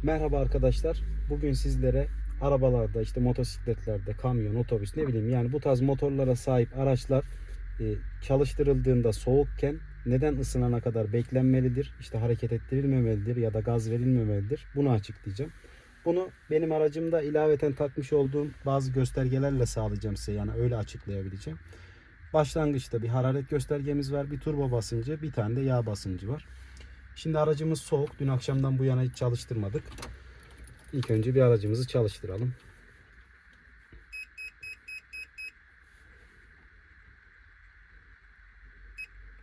Merhaba arkadaşlar. Bugün sizlere arabalarda, işte motosikletlerde, kamyon, otobüs ne bileyim yani bu tarz motorlara sahip araçlar çalıştırıldığında soğukken neden ısınana kadar beklenmelidir? İşte hareket ettirilmemelidir ya da gaz verilmemelidir. Bunu açıklayacağım. Bunu benim aracımda ilaveten takmış olduğum bazı göstergelerle sağlayacağım size, yani öyle açıklayabileceğim. Başlangıçta bir hararet göstergemiz var, bir turbo basıncı, bir tane de yağ basıncı var. Şimdi aracımız soğuk. Dün akşamdan bu yana hiç çalıştırmadık. İlk önce bir aracımızı çalıştıralım.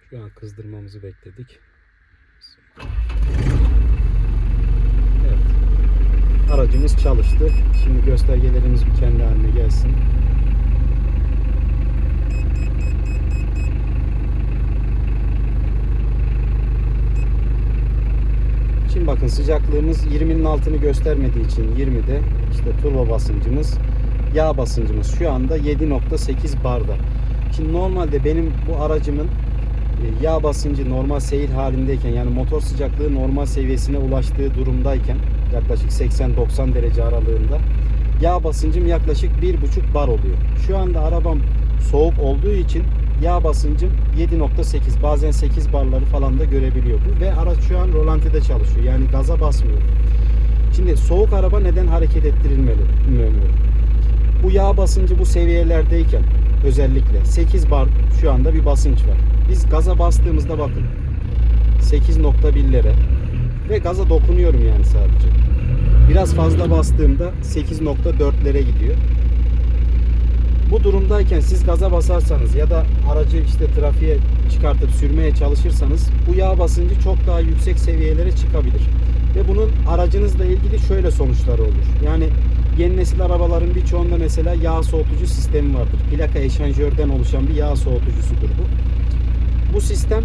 Şu an kızdırmamızı bekledik. Evet. Aracımız çalıştı. Şimdi göstergelerimiz bir kendi haline gelsin. Şimdi bakın, sıcaklığımız 20'nin altını göstermediği için 20'de, işte turbo basıncımız, yağ basıncımız şu anda 7.8 barda. Şimdi normalde benim bu aracımın yağ basıncı normal seyir halindeyken, yani motor sıcaklığı normal seviyesine ulaştığı durumdayken, yaklaşık 80-90 derece aralığında, yağ basıncım yaklaşık 1.5 bar oluyor. Şu anda arabam soğuk olduğu için yağ basıncım 7.8, bazen 8 barları falan da görebiliyor bu. Ve araç şu an rolantide çalışıyor, yani gaza basmıyor. Şimdi soğuk araba neden hareket ettirilmeli bilmiyorum. Bu yağ basıncı bu seviyelerdeyken özellikle 8 bar şu anda bir basınç var. Biz gaza bastığımızda bakın 8.1'lere ve gaza dokunuyorum yani sadece. Biraz fazla bastığımda 8.4'lere gidiyor. Bu durumdayken siz gaza basarsanız ya da aracı işte trafiğe çıkartıp sürmeye çalışırsanız bu yağ basıncı çok daha yüksek seviyelere çıkabilir. Ve bunun aracınızla ilgili şöyle sonuçları olur. Yani yeni nesil arabaların birçoğunda mesela yağ soğutucu sistemi vardır. Plaka eşanjörden oluşan bir yağ soğutucusudur bu. Bu sistem,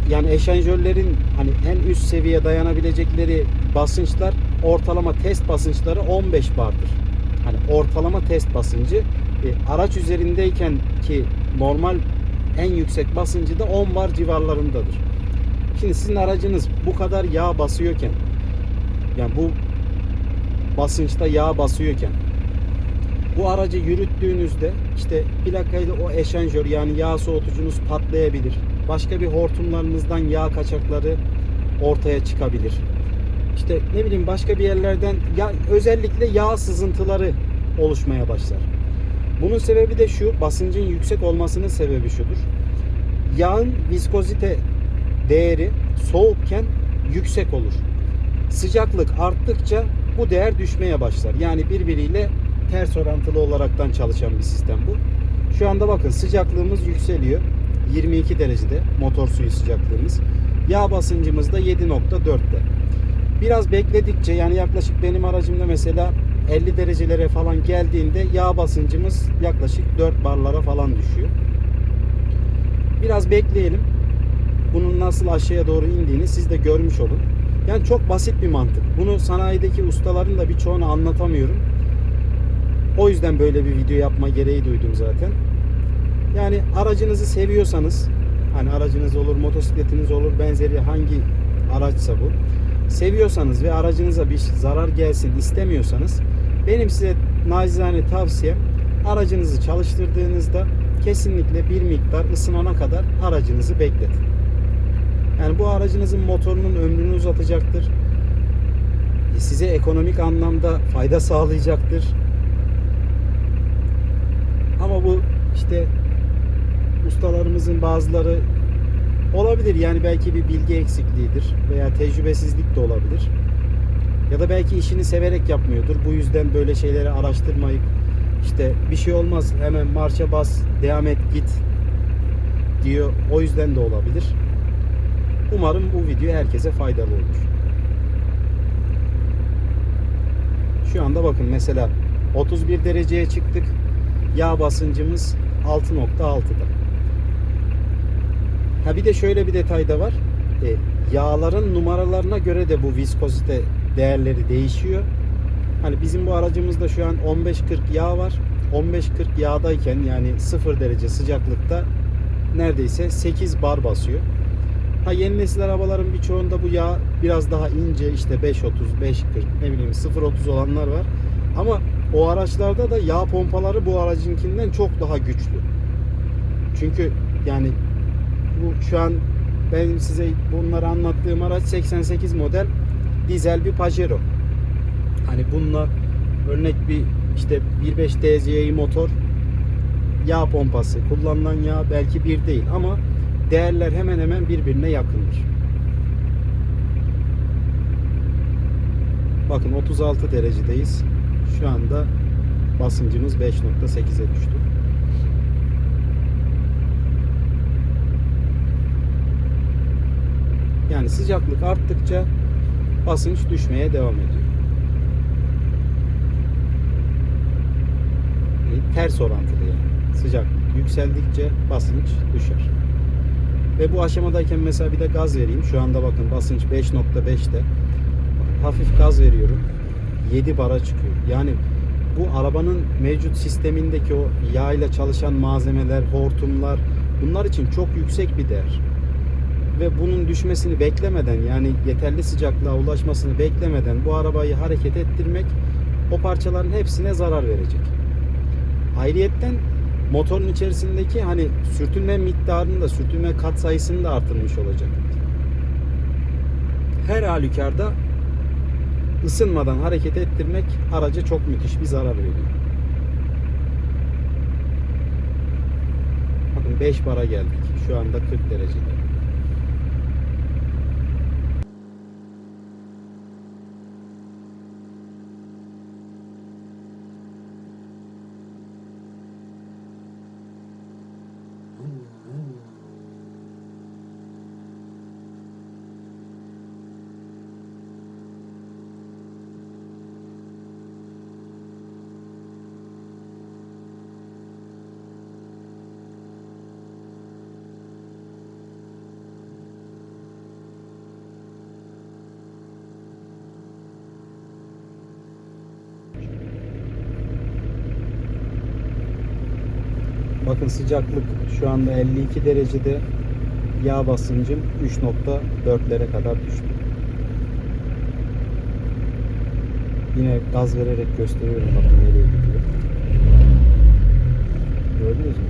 yani eşanjörlerin hani en üst seviye dayanabilecekleri basınçlar, ortalama test basınçları 15 bardır. Hani ortalama test basıncı araç üzerindeyken ki normal en yüksek basıncı da 10 bar civarlarındadır. Şimdi sizin aracınız bu kadar yağ basıyorken, yani bu basınçta yağ basıyorken bu aracı yürüttüğünüzde işte plakayla o eşanjör, yani yağ soğutucunuz patlayabilir. Başka bir hortumlarınızdan yağ kaçakları ortaya çıkabilir. İşte ne bileyim başka bir yerlerden özellikle yağ sızıntıları oluşmaya başlar. Bunun sebebi de şu, basıncın yüksek olmasının sebebi şudur. Yağın viskozite değeri soğukken yüksek olur. Sıcaklık arttıkça bu değer düşmeye başlar. Yani birbiriyle ters orantılı olaraktan çalışan bir sistem bu. Şu anda bakın sıcaklığımız yükseliyor. 22 derecede motor suyu sıcaklığımız. Yağ basıncımız da 7.4'te. Biraz bekledikçe, yani yaklaşık benim aracımda mesela 50 derecelere falan geldiğinde yağ basıncımız yaklaşık 4 barlara falan düşüyor. Biraz bekleyelim. Bunun nasıl aşağıya doğru indiğini siz de görmüş olun. Yani çok basit bir mantık. Bunu sanayideki ustaların da birçoğunu anlatamıyorum. O yüzden böyle bir video yapma gereği duydum zaten. Yani aracınızı seviyorsanız, hani aracınız olur, motosikletiniz olur, benzeri hangi araçsa bu, seviyorsanız ve aracınıza bir zarar gelsin istemiyorsanız, benim size nacizane tavsiyem, aracınızı çalıştırdığınızda kesinlikle bir miktar ısınana kadar aracınızı bekletin. Yani bu aracınızın motorunun ömrünü uzatacaktır. Size ekonomik anlamda fayda sağlayacaktır. Ama bu işte ustalarımızın bazıları olabilir, yani belki bir bilgi eksikliğidir veya tecrübesizlik de olabilir. Ya da belki işini severek yapmıyordur. Bu yüzden böyle şeyleri araştırmayıp işte bir şey olmaz, hemen marşa bas, devam et, git diyor. O yüzden de olabilir. Umarım bu video herkese faydalı olur. Şu anda bakın mesela 31 dereceye çıktık. Yağ basıncımız 6.6'da. Ha bir de şöyle bir detay da var. Yağların numaralarına göre de bu viskozite değerleri değişiyor. Hani bizim bu aracımızda şu an 15-40 yağ var. 15-40 yağdayken, yani 0 derece sıcaklıkta neredeyse 8 bar basıyor. Yeni nesil arabaların birçoğunda bu yağ biraz daha ince, işte 5.30, 5.40, ne bileyim 0.30 olanlar var. Ama o araçlarda da yağ pompaları bu aracınkinden çok daha güçlü. Çünkü yani bu şu an ben size bunları anlattığım araç 88 model dizel bir Pajero. Hani bununla örnek bir işte 1.5 DCI motor, yağ pompası, kullanılan yağ belki bir değil ama değerler hemen hemen birbirine yakındır. Bakın 36 derecedeyiz. Şu anda basıncımız 5.8'e düştü. Yani sıcaklık arttıkça basınç düşmeye devam ediyor. Ters orantılı yani. Sıcaklık yükseldikçe basınç düşer. Ve bu aşamadayken mesela bir de gaz vereyim. Şu anda bakın basınç 5.5'te. Hafif gaz veriyorum. 7 bara çıkıyor. Yani bu arabanın mevcut sistemindeki o yağ ile çalışan malzemeler, hortumlar, bunlar için çok yüksek bir değer. Ve bunun düşmesini beklemeden, yani yeterli sıcaklığa ulaşmasını beklemeden bu arabayı hareket ettirmek o parçaların hepsine zarar verecek. Ayrıyetten motorun içerisindeki hani sürtünme miktarını da, sürtünme kat sayısını da artırmış olacak. Her halükarda ısınmadan hareket ettirmek araca çok müthiş bir zarar veriyor. Bakın 5 bara geldik. Şu anda 40 derecede. Bakın sıcaklık şu anda 52 derecede, yağ basıncım 3.4'lere kadar düştü. Yine gaz vererek gösteriyorum, bakın nereye gidiyor. Gördünüz mü?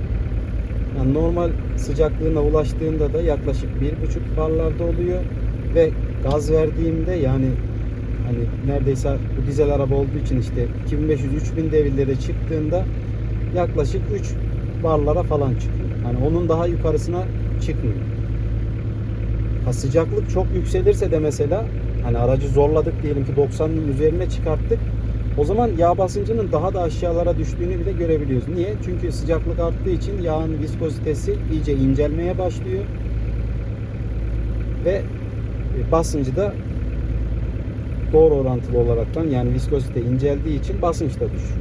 Yani normal sıcaklığına ulaştığında da yaklaşık 1.5 barlarda oluyor ve gaz verdiğimde, yani hani neredeyse bu dizel araba olduğu için işte 2500-3000 devirlere çıktığında yaklaşık 3 barlara falan çıkıyor. Hani onun daha yukarısına çıkmıyor. Sıcaklık çok yükselirse de mesela hani aracı zorladık, diyelim ki 90'ın üzerine çıkarttık. O zaman yağ basıncının daha da aşağılara düştüğünü bile görebiliyoruz. Niye? Çünkü sıcaklık arttığı için yağın viskozitesi iyice incelmeye başlıyor. Ve basıncı da doğru orantılı olaraktan, yani viskozite inceldiği için basınç da düşüyor.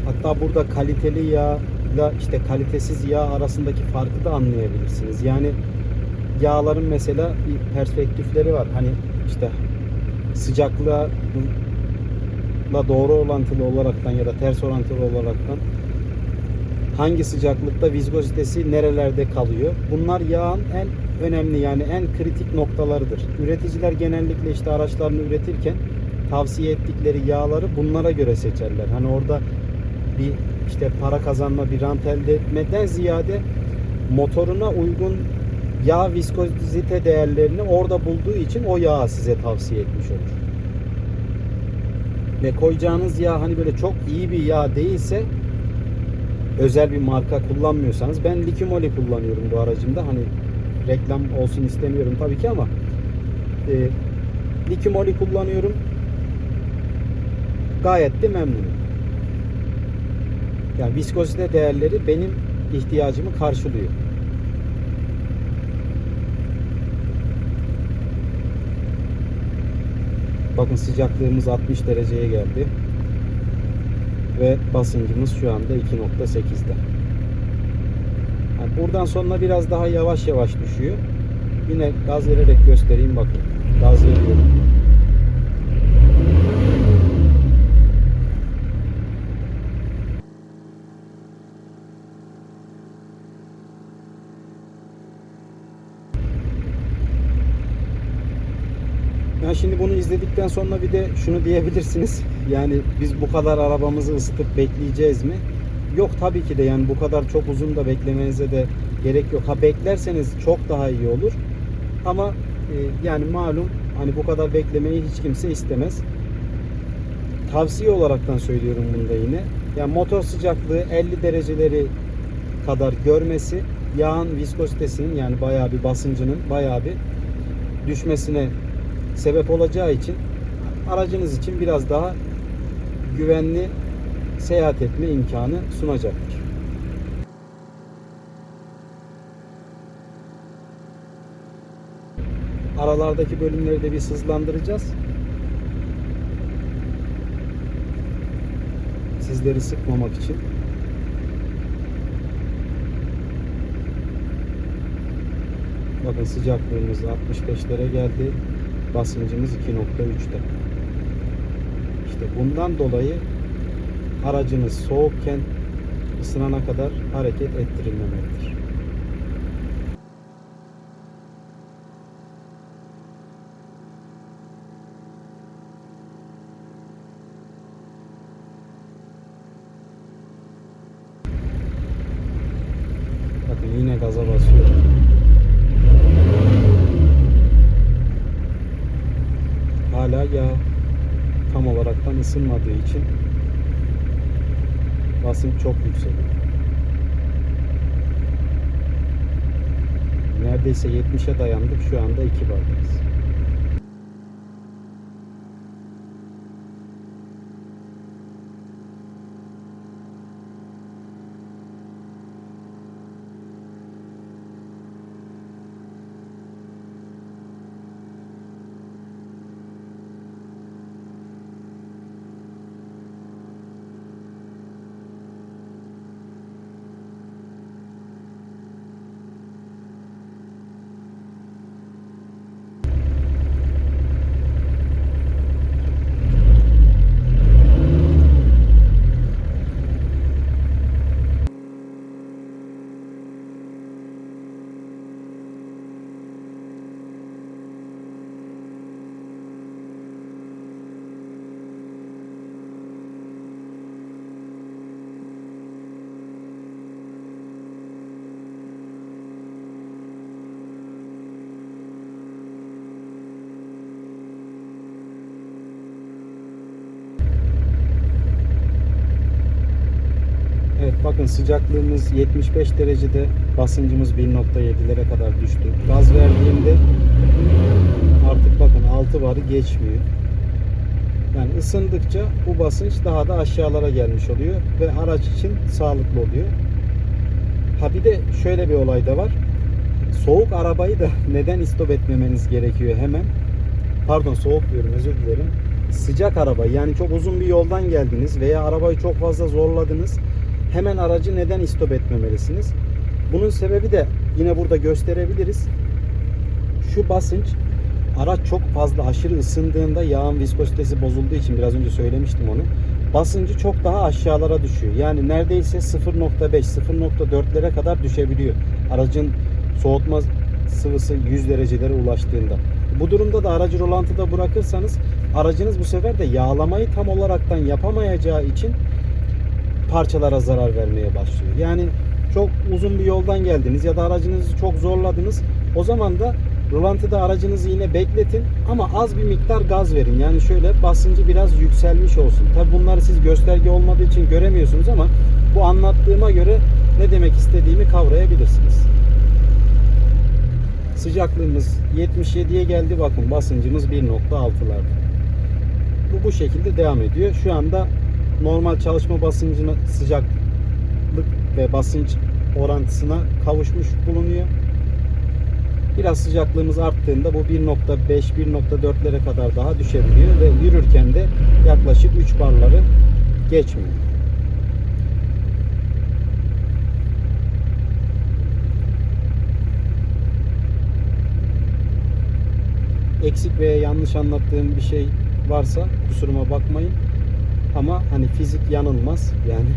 Hatta burada kaliteli yağla işte kalitesiz yağ arasındaki farkı da anlayabilirsiniz. Yani yağların mesela bir perspektifleri var. Hani işte sıcaklığa doğru orantılı olaraktan ya da ters orantılı olaraktan hangi sıcaklıkta viskozitesi nerelerde kalıyor. Bunlar yağın en önemli, yani en kritik noktalarıdır. Üreticiler genellikle işte araçlarını üretirken tavsiye ettikleri yağları bunlara göre seçerler. Hani orada bir işte para kazanma, bir rant elde etmeden ziyade motoruna uygun yağ viskozite değerlerini orada bulduğu için o yağı size tavsiye etmiş olur. Ve koyacağınız yağ hani böyle çok iyi bir yağ değilse, özel bir marka kullanmıyorsanız, ben Liqui-Moly kullanıyorum bu aracımda. Hani reklam olsun istemiyorum tabii ki ama Liqui-Moly kullanıyorum. Gayet de memnunum. Yani viskozite değerleri benim ihtiyacımı karşılıyor. Bakın sıcaklığımız 60 dereceye geldi. Ve basıncımız şu anda 2.8'de. Yani buradan sonra biraz daha yavaş yavaş düşüyor. Yine gaz vererek göstereyim, bakın. Gaz veriyorum. Şimdi bunu izledikten sonra bir de şunu diyebilirsiniz. Yani biz bu kadar arabamızı ısıtıp bekleyeceğiz mi? Yok tabii ki de, yani bu kadar çok uzun da beklemenize de gerek yok. Ha beklerseniz çok daha iyi olur. Ama yani malum hani bu kadar beklemeyi hiç kimse istemez. Tavsiye olaraktan söylüyorum bunu da yine. Yani motor sıcaklığı 50 dereceleri kadar görmesi yağın viskozitesinin, yani bayağı bir basıncının bayağı bir düşmesine sebep olacağı için aracınız için biraz daha güvenli seyahat etme imkanı sunacaktır. Aralardaki bölümleri de bir hızlandıracağız. Sizleri sıkmamak için. Bakın sıcaklığımız 65'lere geldi. Basıncımız 2.3'te. İşte bundan dolayı aracınız soğukken ısınana kadar hareket ettirilmemelidir. Bakın yine gaza basıyorum. Hala yağ tam olaraktan ısınmadığı için basınç çok yükseliyor. Neredeyse 70'e dayandık. Şu anda 2 bardayız. Evet, bakın sıcaklığımız 75 derecede, basıncımız 1.7'lere kadar düştü. Gaz verdiğimde artık bakın 6 barı geçmiyor. Yani ısındıkça bu basınç daha da aşağılara gelmiş oluyor ve araç için sağlıklı oluyor. Ha bir de şöyle bir olay da var. Soğuk arabayı da neden istop etmemeniz gerekiyor hemen? Pardon, soğuk diyorum, özür dilerim. Sıcak arabayı, yani çok uzun bir yoldan geldiniz veya arabayı çok fazla zorladınız. Hemen aracı neden istop etmemelisiniz? Bunun sebebi de yine burada gösterebiliriz. Şu basınç, araç çok fazla aşırı ısındığında yağın viskozitesi bozulduğu için, biraz önce söylemiştim onu. Basıncı çok daha aşağılara düşüyor. Yani neredeyse 0.5, 0.4'lere kadar düşebiliyor. Aracın soğutma sıvısı 100 derecelere ulaştığında. Bu durumda da aracı rolantıda bırakırsanız aracınız bu sefer de yağlamayı tam olaraktan yapamayacağı için parçalara zarar vermeye başlıyor. Yani çok uzun bir yoldan geldiniz ya da aracınızı çok zorladınız. O zaman da rolantıda aracınızı yine bekletin ama az bir miktar gaz verin. Yani şöyle basıncı biraz yükselmiş olsun. Tabi bunları siz gösterge olmadığı için göremiyorsunuz ama bu anlattığıma göre ne demek istediğimi kavrayabilirsiniz. Sıcaklığımız 77'ye geldi. Bakın basıncımız 1.6'larda. Bu şekilde devam ediyor. Şu anda normal çalışma basıncına, sıcaklık ve basınç orantısına kavuşmuş bulunuyor. Biraz sıcaklığımız arttığında bu 1.5-1.4'lere kadar daha düşebiliyor ve yürürken de yaklaşık 3 barları geçmiyor. Eksik veya yanlış anlattığım bir şey varsa kusuruma bakmayın. Ama hani fizik yanılmaz yani.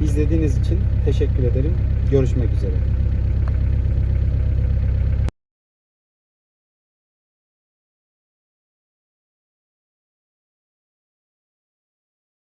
İzlediğiniz için teşekkür ederim. Görüşmek üzere.